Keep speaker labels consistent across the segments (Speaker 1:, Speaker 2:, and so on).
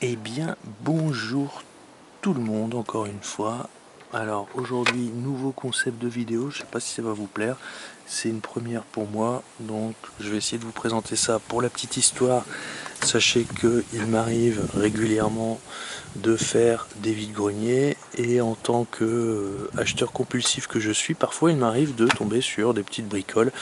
Speaker 1: Eh bien, bonjour tout le monde, encore une fois. Alors, aujourd'hui, nouveau concept de vidéo, je sais pas si ça va vous plaire. C'est une première pour moi, donc je vais essayer de vous présenter ça. Pour la petite histoire, sachez qu'il m'arrive régulièrement de faire des vides-greniers, et en tant que acheteur compulsif que je suis, parfois il m'arrive de tomber sur des petites bricoles.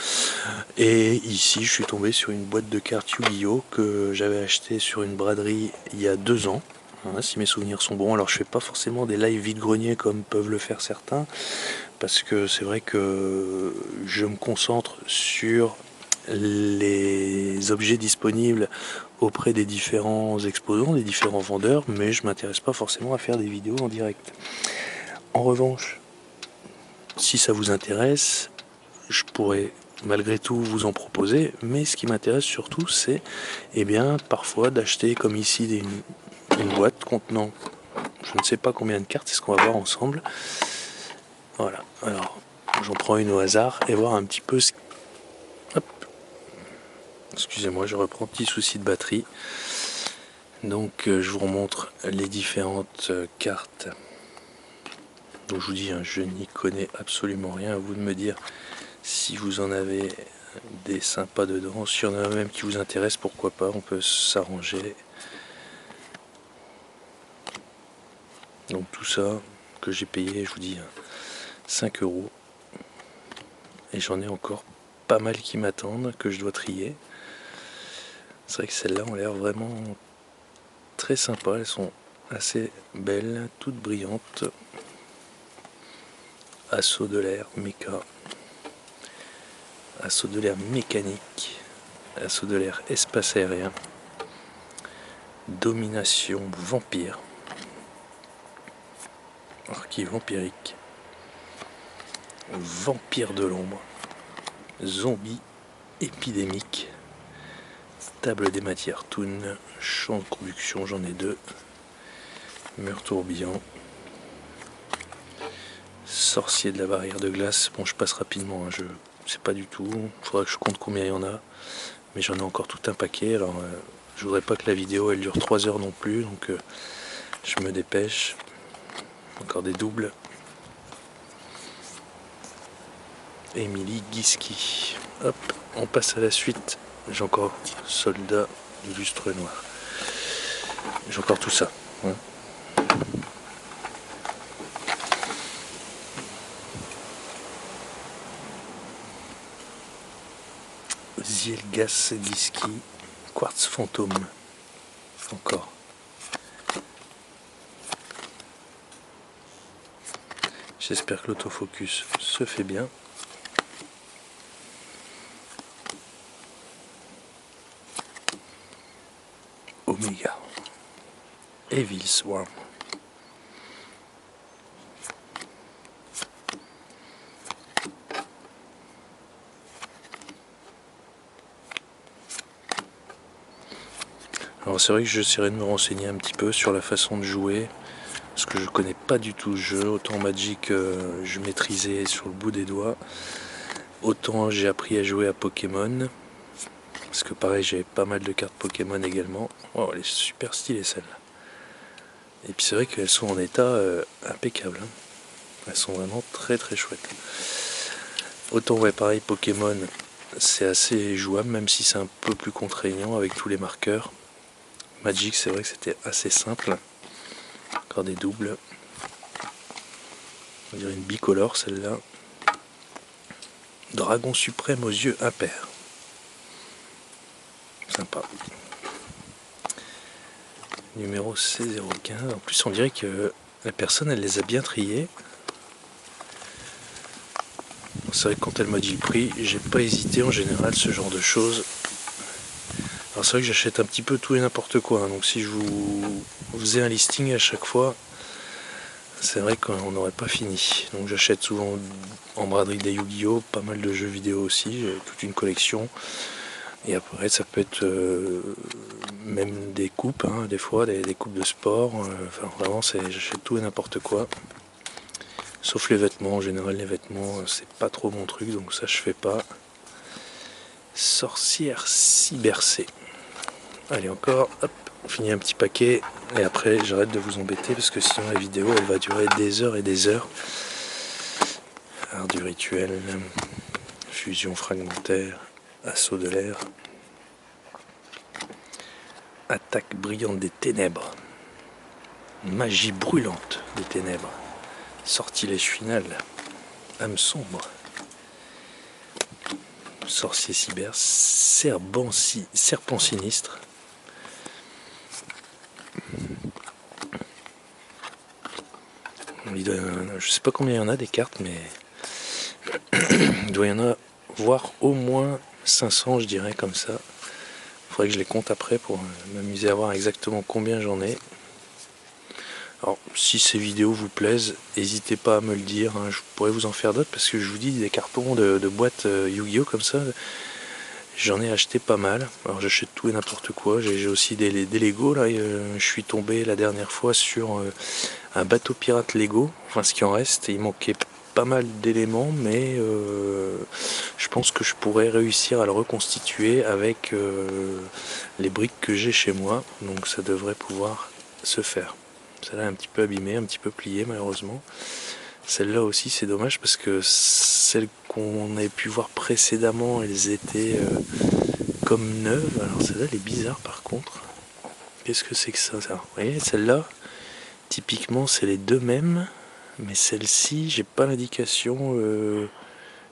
Speaker 1: Et ici, je suis tombé sur une boîte de cartes Yu-Gi-Oh que j'avais acheté sur une braderie il y a 2 ans. Hein, si mes souvenirs sont bons. Alors je fais pas forcément des lives vide-grenier comme peuvent le faire certains, parce que c'est vrai que je me concentre sur les objets disponibles auprès des différents exposants, des différents vendeurs, mais je m'intéresse pas forcément à faire des vidéos en direct. En revanche, si ça vous intéresse, je pourrais malgré tout vous en proposer, mais ce qui m'intéresse surtout, c'est parfois d'acheter comme ici une boîte contenant je ne sais pas combien de cartes, c'est ce qu'on va voir ensemble. Voilà, alors j'en prends une au hasard et voir un petit peu ce... Hop. Excusez-moi, je reprends, petit souci de batterie. Donc je vous remontre les différentes cartes. Donc je vous dis, je n'y connais absolument rien, à vous de me dire si vous en avez des sympas dedans, s'il y en a même qui vous intéressent, pourquoi pas, on peut s'arranger. Donc tout ça que j'ai payé, je vous dis, 5 €. Et j'en ai encore pas mal qui m'attendent, que je dois trier. C'est vrai que celles-là ont l'air vraiment très sympas, elles sont assez belles, toutes brillantes. Assaut de l'air, méca. Assaut de l'air mécanique. Assaut de l'air espace aérien. Domination vampire. Archi vampirique. Vampire de l'ombre. Zombie épidémique. Table des matières toon. Champ de conduction, j'en ai 2. Mur tourbillon. Sorcier de la barrière de glace. Bon, je passe rapidement, je sais pas du tout. Il faudra que je compte combien il y en a. Mais j'en ai encore tout un paquet. Alors, je voudrais pas que la vidéo elle dure 3 heures non plus. Donc, je me dépêche. Encore des doubles. Émilie Giski. Hop, on passe à la suite. J'ai encore Soldat du lustre noir. J'ai encore tout ça. Hein. Zielgas Giski. Quartz fantôme. Encore. J'espère que l'autofocus se fait bien. Omega. Evil Swarm. Alors c'est vrai que j'essaierai de me renseigner un petit peu sur la façon de jouer, parce que je connais pas du tout le jeu. Autant Magic je maîtrisais sur le bout des doigts, autant j'ai appris à jouer à Pokémon, parce que pareil j'avais pas mal de cartes Pokémon également. Oh, elle est super stylée celle-là. Et puis c'est vrai qu'elles sont en état impeccable, hein. Elles sont vraiment très très chouettes. Autant ouais, pareil Pokémon c'est assez jouable, même si c'est un peu plus contraignant avec tous les marqueurs. Magic c'est vrai que c'était assez simple. Encore des doubles. On dirait une bicolore celle-là. Dragon suprême aux yeux impairs. Sympa. Numéro C015. En plus on dirait que la personne elle les a bien triés. C'est vrai que quand elle m'a dit le prix, j'ai pas hésité en général ce genre de choses. Alors c'est vrai que j'achète un petit peu tout et n'importe quoi, hein. Donc si je vous faisais un listing à chaque fois, c'est vrai qu'on n'aurait pas fini. Donc j'achète souvent en braderie des Yu-Gi-Oh, pas mal de jeux vidéo aussi, j'ai toute une collection. Et après ça peut être même des coupes, hein, des fois des coupes de sport. Enfin vraiment j'achète tout et n'importe quoi. Sauf les vêtements, en général les vêtements c'est pas trop mon truc, donc ça je fais pas. Sorcière cybercée. Allez encore, hop, on finit un petit paquet et après j'arrête de vous embêter parce que sinon la vidéo elle va durer des heures et des heures. Art du rituel, fusion fragmentaire, assaut de l'air, attaque brillante des ténèbres, magie brûlante des ténèbres, sortilège final, âme sombre, sorcier cyber, serpent sinistre, je sais pas combien il y en a des cartes, mais il doit y en avoir au moins 500, je dirais, comme ça. Il faudrait que je les compte après pour m'amuser à voir exactement combien j'en ai. Alors, si ces vidéos vous plaisent, n'hésitez pas à me le dire, hein. Je pourrais vous en faire d'autres parce que je vous dis, des cartons de boîtes Yu-Gi-Oh comme ça, j'en ai acheté pas mal. Alors j'achète tout et n'importe quoi. J'ai aussi des Lego là. Je suis tombé la dernière fois sur un bateau pirate Lego, enfin ce qui en reste. Il manquait pas mal d'éléments, mais je pense que je pourrais réussir à le reconstituer avec les briques que j'ai chez moi. Donc ça devrait pouvoir se faire. Celle-là est un petit peu abîmée, un petit peu pliée malheureusement. Celle-là aussi c'est dommage parce que celles qu'on avait pu voir précédemment, elles étaient comme neuves. Alors celle-là elle est bizarre par contre. Qu'est-ce que c'est que ça? Vous voyez, celle-là, typiquement c'est les deux mêmes, mais celle-ci j'ai pas l'indication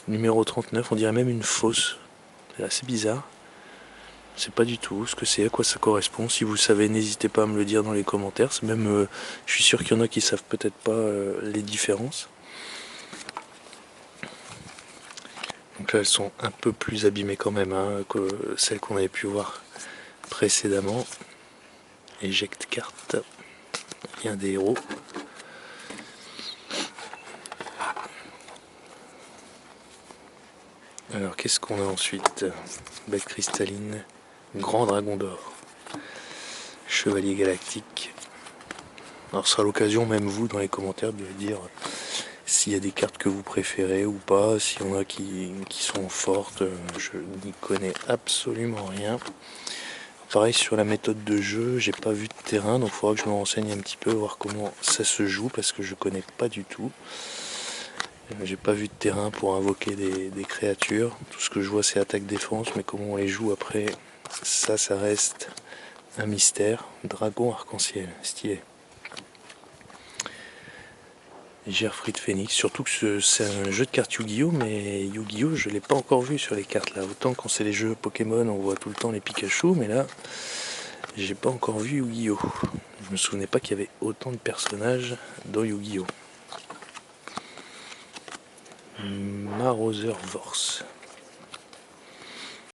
Speaker 1: numéro 39, on dirait même une fausse. C'est assez bizarre. Je sais pas du tout ce que c'est, à quoi ça correspond. Si vous savez, n'hésitez pas à me le dire dans les commentaires. C'est même, je suis sûr qu'il y en a qui savent peut-être pas les différences. Donc là, elles sont un peu plus abîmées quand même hein, que celles qu'on avait pu voir précédemment. Éjecte carte. Il y a des héros. Alors qu'est-ce qu'on a ensuite? Bête cristalline. Grand dragon d'or. Chevalier galactique. Alors ce sera l'occasion, même vous, dans les commentaires, de dire s'il y a des cartes que vous préférez ou pas, s'il y en a qui sont fortes. Je n'y connais absolument rien. Pareil sur la méthode de jeu, j'ai pas vu de terrain, donc il faudra que je me renseigne un petit peu, voir comment ça se joue, parce que je connais pas du tout. J'ai pas vu de terrain pour invoquer des créatures. Tout ce que je vois c'est attaque-défense, mais comment on les joue après, ça reste un mystère. Dragon arc-en-ciel, stylé. Gerfried Phoenix, surtout que c'est un jeu de cartes Yu-Gi-Oh, mais Yu-Gi-Oh je l'ai pas encore vu sur les cartes là. Autant quand c'est les jeux Pokémon on voit tout le temps les Pikachu, mais là j'ai pas encore vu Yu-Gi-Oh. Je me souvenais pas qu'il y avait autant de personnages dans Yu-Gi-Oh. Marauser Vorse.